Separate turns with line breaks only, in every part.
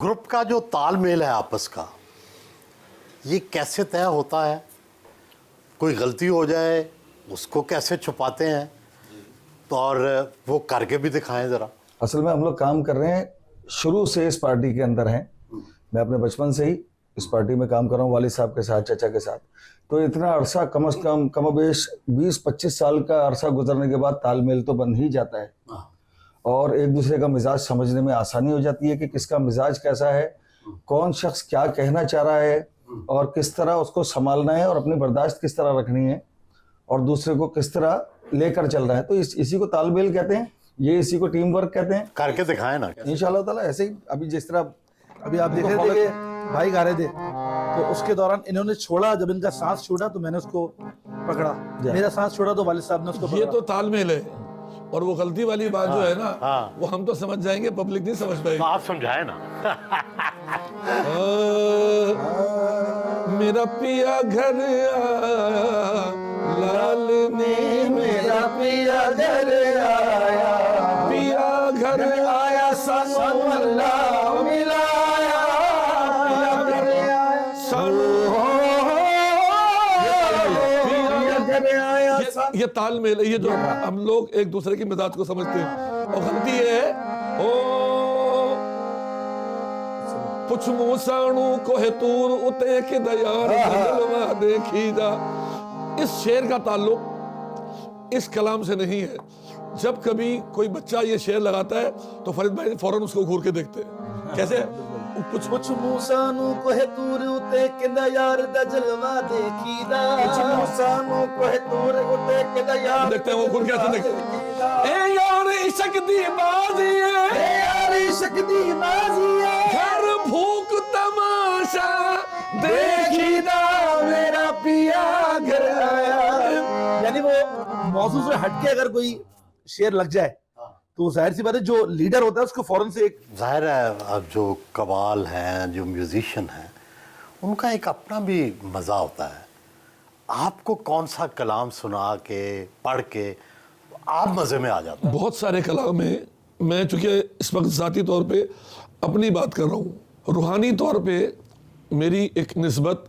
Group का जो तालमेल है आपस का, ये कैसे तय होता है? कोई गलती हो जाए उसको कैसे छुपाते हैं, तो और वो करके भी दिखाएं ज़रा।
असल में हम लोग काम कर रहे हैं, शुरू से इस पार्टी के अंदर हैं। मैं अपने बचपन से ही इस पार्टी में काम कर रहा हूँ, वालिद साहब के साथ, चचा के साथ। तो इतना अरसा कम से कम कमोबेश 20-25 साल का अरसा गुजरने के बाद तालमेल तो बन ही जाता है और एक दूसरे का मिजाज समझने में आसानी हो जाती है कि किसका मिजाज कैसा है, कौन शख्स क्या कहना चाह रहा है और किस तरह उसको संभालना है और अपनी बर्दाश्त किस तरह रखनी है और दूसरे को किस तरह लेकर चल रहा है। तो इसी को तालमेल कहते हैं, ये इसी को टीम वर्क कहते हैं।
करके दिखाएं ना।
इंशाअल्लाह ताला ऐसे ही अभी जिस तरह
अभी आप देख रहे थे कि भाई गा रहे थे, तो उसके दौरान इन्होंने छोड़ा, जब इनका सांस छूटा तो मैंने उसको पकड़ा, मेरा सांस छोड़ा तो वालिद साहब ने उसको
ये
पकड़ा।
तो तालमेल है। और वो गलती वाली बात जो है ना, वो हम तो समझ जाएंगे, पब्लिक नहीं समझ पाएगी।
तो आप समझाए ना।
मेरा पिया घर आया, लाल ने
मेरा पिया घर आया,
पिया घर आया,
सनम अल्लाह मिलाया, पिया घर आया, पिया घर आया।
ये तालमेल है, ये जो हम लोग एक दूसरे की मिजाज को समझते हैं। और गलती ये है, ओ पुछ मूसाणु कोहे तूर उते के दयार जलवा देखी जा। इस शेर का ताल्लुक इस कलाम से नहीं है। जब कभी कोई बच्चा ये शेर लगाता है तो फरीद भाई फौरन उसको घूर के देखते हैं। कैसे?
पुछ मूसानु कोहे तूर उते किंदा यार दा जलवा देखीदा, पुछ मूसानु कोहे तूर उते किंदा यार।
देखते हैं वो घूर कैसे देखते हैं। ए यार इश्क दी बाजी है,
ए यार इश्क दी बाजी है,
घर भूख तमाशा
देखीदा मेरा पिया घर आया। यानी वो मौजू से हटके अगर कोई शेर लग जाए तो जाहिर सी बात है, जो लीडर होता है उसको फौरन से एक
जाहिर है, अब जो कवाल हैं, जो म्यूजिशियन हैं, उनका एक अपना भी मज़ा होता है। आपको कौन सा कलाम सुना के, पढ़ के आप मज़े में आ जाते हैं?
बहुत सारे कलाम हैं। मैं चूँकि इस वक्त ज़ाती तौर पे अपनी बात कर रहा हूँ, रूहानी तौर पे मेरी एक निस्बत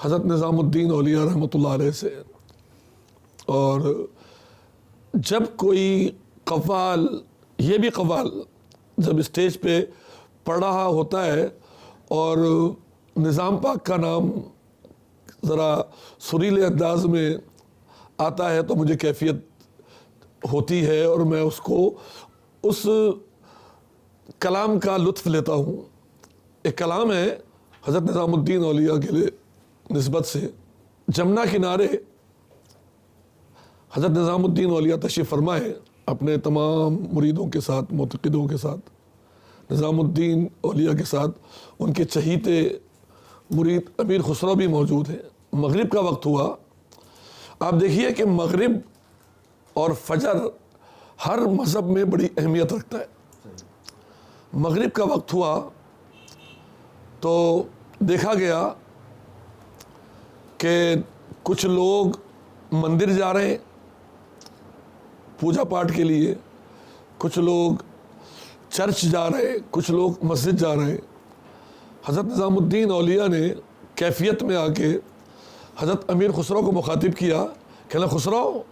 हज़रत निज़ामुद्दीन औलिया रहमतुल्लाह अलैह से है। और जब कोई कव्वाल, ये भी कव्वाल जब स्टेज पे पढ़ रहा होता है और निज़ाम पाक का नाम ज़रा सुरीले अंदाज में आता है तो मुझे कैफियत होती है और मैं उसको, उस कलाम का लुत्फ़ लेता हूँ। एक कलाम है हज़रत निज़ामुद्दीन औलिया के लिए निस्बत से। जमुना किनारे हज़रत निज़ामुद्दीन औलिया तशरीफ़ फरमाए अपने तमाम मुरीदों के साथ, मुतक़िदों के साथ। निज़ामुद्दीन औलिया के साथ उनके चहीते मुरीद अमीर खुसरो भी मौजूद हैं। मगरिब का वक्त हुआ। आप देखिए कि मगरिब और फजर हर मज़हब में बड़ी अहमियत रखता है। मगरिब का वक्त हुआ तो देखा गया कि कुछ लोग मंदिर जा रहे हैं पूजा पाठ के लिए, कुछ लोग चर्च जा रहे हैं, कुछ लोग मस्जिद जा रहे हैं। हज़रत निज़ामुद्दीन औलिया ने कैफियत में आके हज़रत अमीर खुसरो को मुखातिब किया, कहना खुसरो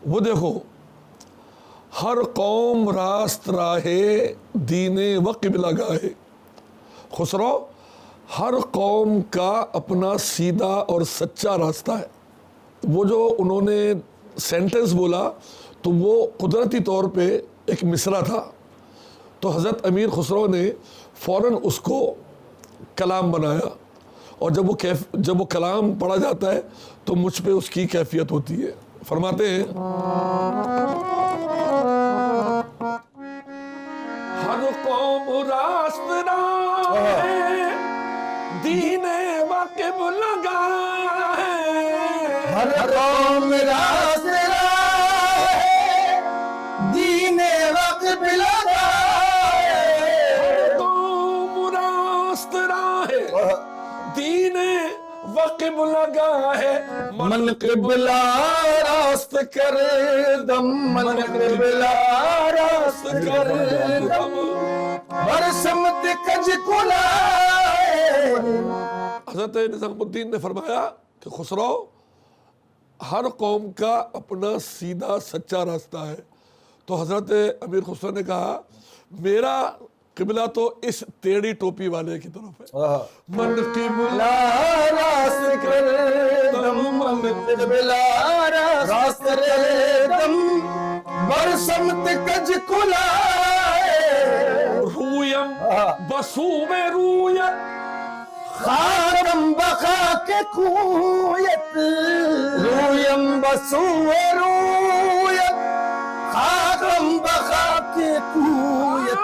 वो देखो, हर कौम रास्त राहे दीने व क़िबला गाहे। खुसरो, हर कौम का अपना सीधा और सच्चा रास्ता है। वो जो उन्होंने सेंटेंस बोला तो वो कुदरती तौर पे एक मिसरा था। तो हज़रत अमीर खुसरो ने फ़ौरन उसको कलाम बनाया और जब वो कलाम पढ़ा जाता है तो मुझ पे उसकी कैफियत होती है। फरमाते हैं, हर कौम रास्त राहे दीने वाक़िब लगा है,
हर कौम रास्त राहे दीने वाक़िब लगा है,
कौम रास्त राहे दीने वाक़िब लगा है।
मन क़िबला रास्त कर दम, मन क़िबला रास्त कर दम,
बरसमत कज कुलाए।
हजरत निज़ामुद्दीन ने फरमाया कि खुसरो, हर कौम का अपना सीधा सच्चा रास्ता है। तो हजरत अमीर खुसरो ने कहा मेरा किबला तो इस टेढ़ी टोपी वाले की तरफ है। मन किबला
रास्त कर दम, मन किबला रास्त कर दम, बरसमत कज कुलाए।
रूयम बसू में रूयत,
खारम बखा के खूयत, रूयम बसूए रूयत, खारम बखा के खूयत।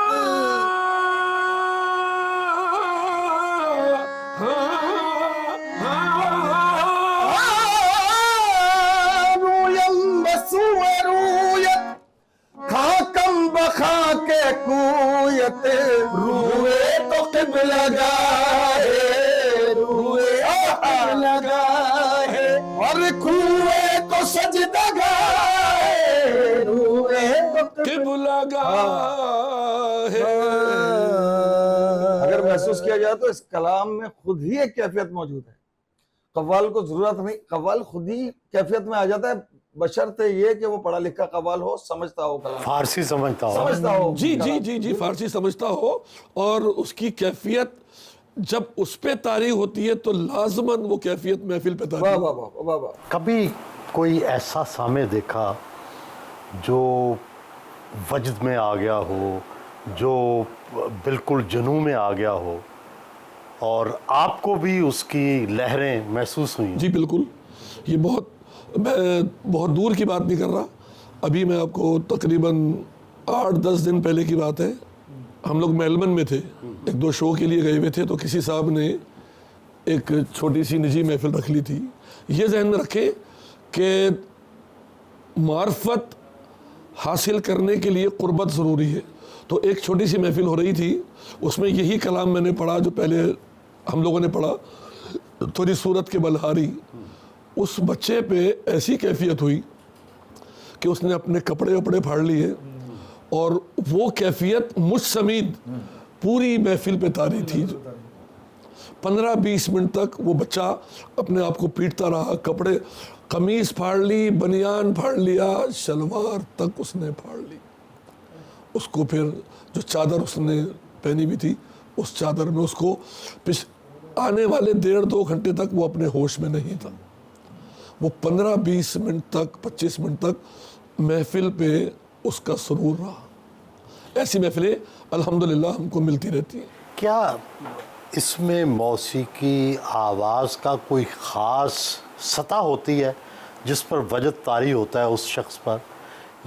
रूयम बसूए रूयत, खाकम बखा के खूयत। रूए तो क़िबला गाहे, लगाए और कुएं तो सजदा गाए,
किबला गाहे।
अगर महसूस किया जाए तो इस कलाम में खुद ही एक कैफियत मौजूद है। कव्वाल को जरूरत नहीं, कव्वाल खुद ही कैफियत में आ जाता है, बशर्ते ये कि वो पढ़ा लिखा कव्वाल हो, समझता हो कलाम,
फारसी समझता हो।
समझता हो।
जी जी जी जी, फारसी समझता हो और उसकी कैफियत जब उस पे तारीख होती है तो लाजमन वो कैफियत महफिल पे तारीख।
वाह वाह वाह वाह वाह।
कभी कोई ऐसा सामे देखा जो वजद में आ गया हो, जो बिल्कुल जुनून में आ गया हो और आपको भी उसकी लहरें महसूस हुई?
जी बिल्कुल, ये मैं बहुत दूर की बात नहीं कर रहा। अभी मैं आपको तकरीबन 8-10 दिन पहले की बात है, हम लोग मेलबर्न में थे, एक दो शो के लिए गए हुए थे, तो किसी साहब ने एक छोटी सी निजी महफिल रख ली थी। ये जहन में रखें कि मार्फत हासिल करने के लिए कुर्बत ज़रूरी है। तो एक छोटी सी महफिल हो रही थी, उसमें यही कलाम मैंने पढ़ा जो पहले हम लोगों ने पढ़ा, थोड़ी सूरत के बलहारी। उस बच्चे पे ऐसी कैफियत हुई कि उसने अपने कपड़े वपड़े फाड़ लिए और वो कैफियत मुझ समीत पूरी महफिल पे तारी थी। 15-20 मिनट तक वो बच्चा अपने आप को पीटता रहा, कपड़े, कमीज फाड़ ली, बनियान फाड़ लिया, शलवार तक उसने फाड़ ली। उसको फिर जो चादर उसने पहनी भी थी, उस चादर में उसको आने वाले 1.5-2 घंटे तक वो अपने होश में नहीं था। वो 15-20 मिनट तक, 25 मिनट तक महफिल पे उसका सुरूर रहा। ऐसी महफिलें अल्हम्दुलिल्लाह हमको मिलती रहती हैं।
क्या इसमें मौसीकी आवाज़ का कोई ख़ास सतह होती है जिस पर वजद तारी होता है उस शख्स पर,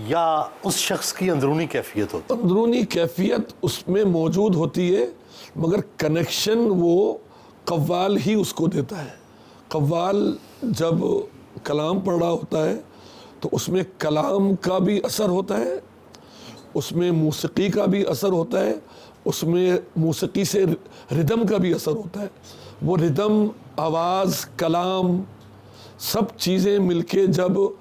या उस शख्स की अंदरूनी कैफियत होती है?
अंदरूनी कैफियत उसमें मौजूद होती है, मगर कनेक्शन वो कव्वाल ही उसको देता है। कव्वाल जब कलाम पढ़ रहा होता है तो उसमें कलाम का भी असर होता है, उसमें मौसीकी का भी असर होता है, उसमें मौसीकी से रिदम का भी असर होता है। वो रिदम, आवाज़, कलाम, सब चीज़ें मिलके जब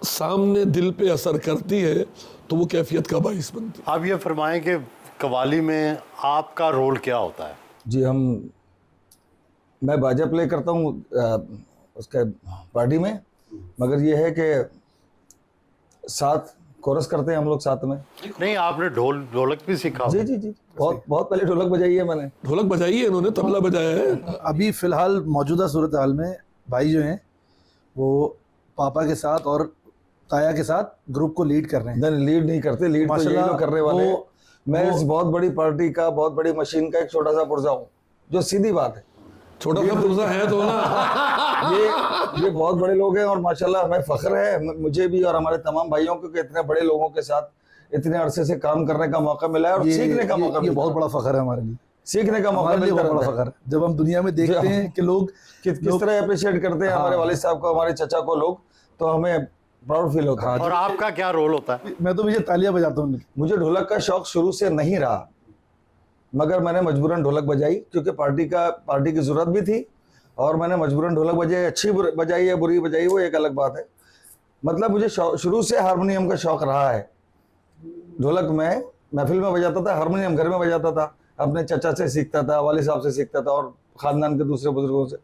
सामने दिल पे असर करती है तो वो कैफियत का बाइस बनती है।
आप ये फरमाएं कि कव्वाली में आपका रोल क्या होता है?
जी, मैं बाजा प्ले करता हूँ उसके पार्टी में, मगर ये है कि साथ कोरस करते हैं हम लोग साथ में।
नहीं, आपने ढोलक भी सीखा?
जी जी जी, बहुत पहले ढोलक बजाई है मैंने।
ढोलक बजाई है इन्होंने, तबला बजाया है।
अभी फिलहाल मौजूदा सूरत हाल में भाई जो हैं वो पापा के साथ और ताया के साथ ग्रुप को लीड कर रहे हैं।
नहीं, लीड नहीं करते, लीड तो यही लोग करने वाले हैं। मैं इस बहुत बड़ी पार्टी का, बहुत बड़ी मशीन का एक छोटा सा पुर्जा हूँ, जो सीधी बात है।
छोटा सा पुर्जा है तो ना।
ये बहुत बड़े लोग हैं और माशाल्लाह हमें फख्र है, मुझे भी और हमारे तमाम भाइयों को, कि इतने बड़े लोगों के साथ इतने अरसे से काम करने का मौका मिला है और सीखने का मौका मिला।
ये बहुत बड़ा फख्र है हमारे लिए,
सीखने का मौका मिलता
बहुत बड़ा
है।
फख्र है जब हम दुनिया में देखते हैं कि लोग
किस तरह अप्रिशिएट करते हैं हमारे वालिद साहब को, हमारे चचा को लोग, तो हमें प्राउड फील होता है।
और आपका क्या रोल होता है?
मैं तो मुझे तालियां बजाता हूँ।
मुझे ढोलक का शौक शुरू से नहीं रहा, मगर मैंने मजबूरन ढोलक बजाई क्योंकि पार्टी की जरूरत भी थी, और मैंने मजबूरन ढोलक बजाई। अच्छी बजाई है, बुरी बजाई, वो एक अलग बात है। मतलब मुझे शुरू से हारमोनियम का शौक रहा है। ढोलक में महफिल में बजाता था, हारमोनियम घर में बजाता था, अपने चचा से सीखता था, वालिद साहब से सीखता था और ख़ानदान के दूसरे बुजुर्गों से।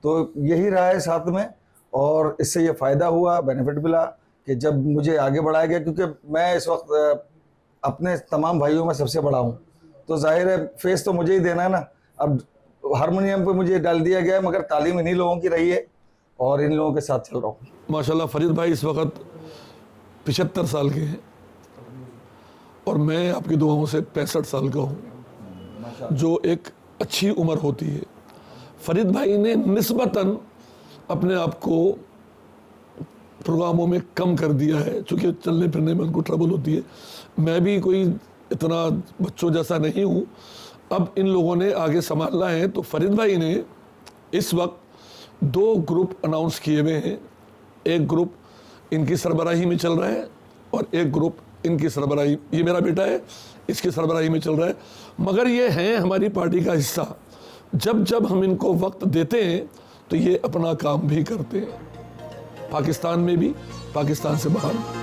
तो यही रहा है साथ में, और इससे ये फ़ायदा हुआ, बेनिफिट मिला कि जब मुझे आगे बढ़ाया गया, क्योंकि मैं इस वक्त अपने तमाम भाइयों में सबसे बड़ा हूँ, तो जाहिर है फेस तो मुझे ही देना है ना। अब हारमोनियम पे मुझे डाल दिया गया है, मगर तालीम इन्हीं लोगों की रही है और इन लोगों के साथ चल रहा हूँ।
माशाल्लाह फरीद भाई इस वक्त 75 साल के हैं और मैं आपकी दुआओं से 65 साल का हूँ, जो एक अच्छी उम्र होती है। फरीद भाई ने निस्बतन अपने आप को प्रोग्रामों में कम कर दिया है, चूँकि चलने फिरने में उनको ट्रबल होती है। मैं भी कोई इतना बच्चों जैसा नहीं हूँ, अब इन लोगों ने आगे संभालना है। तो फरीद भाई ने इस वक्त 2 ग्रुप अनाउंस किए हुए हैं। एक ग्रुप इनकी सरबराही में चल रहा है और एक ग्रुप इनकी सरबराही, ये मेरा बेटा है, इसकी सरबराही में चल रहा है। मगर ये हैं हमारी पार्टी का हिस्सा। जब जब हम इनको वक्त देते हैं तो ये अपना काम भी करते हैं, पाकिस्तान में भी, पाकिस्तान से बाहर।